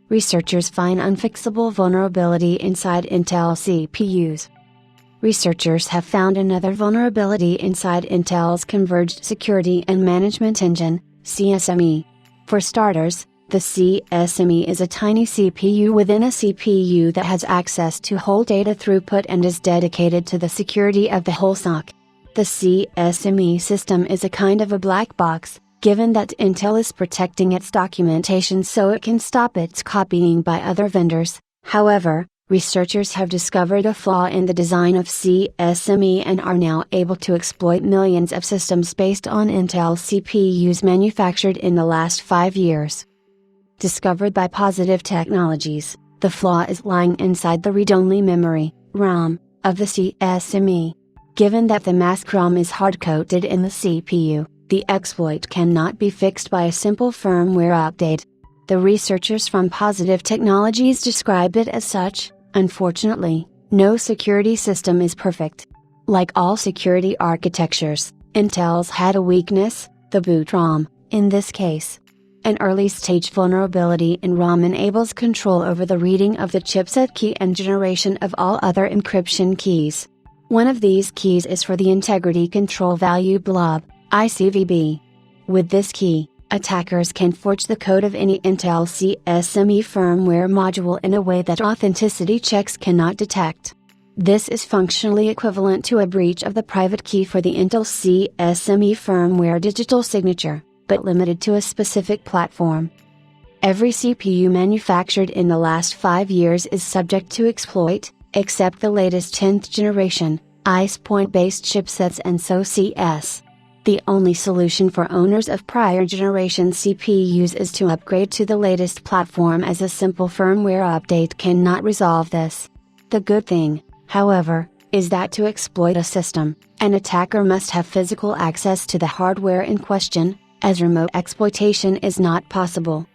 Researchers find unfixable vulnerability inside Intel CPUs. Researchers have found another vulnerability inside Intel's Converged Security and Management Engine, CSME. For starters, the CSME is a tiny CPU within a CPU that has access to whole data throughput and is dedicated to the security of the whole SoC. The CSME system is a kind of a black box, given that Intel is protecting its documentation so it can stop its copying by other vendors. However, researchers have discovered a flaw in the design of CSME and are now able to exploit millions of systems based on Intel CPUs manufactured in the last 5 years. Discovered by Positive Technologies, the flaw is lying inside the read-only memory, RAM, of the CSME. Given that the mask ROM is hard-coded in the CPU, the exploit cannot be fixed by a simple firmware update. The researchers from Positive Technologies describe it as such. Unfortunately, no security system is perfect. Like all security architectures, Intel's had a weakness, the boot ROM, in this case. An early-stage vulnerability in ROM enables control over the reading of the chipset key and generation of all other encryption keys. One of these keys is for the Integrity Control Value Blob, ICVB. With this key, attackers can forge the code of any Intel CSME firmware module in a way that authenticity checks cannot detect. This is functionally equivalent to a breach of the private key for the Intel CSME firmware digital signature, but limited to a specific platform. Every CPU manufactured in the last 5 years is subject to exploit, except the latest 10th generation, ICE point-based chipsets and SoCs. The only solution for owners of prior generation CPUs is to upgrade to the latest platform, as a simple firmware update cannot resolve this. The good thing, however, is that to exploit a system, an attacker must have physical access to the hardware in question, as remote exploitation is not possible.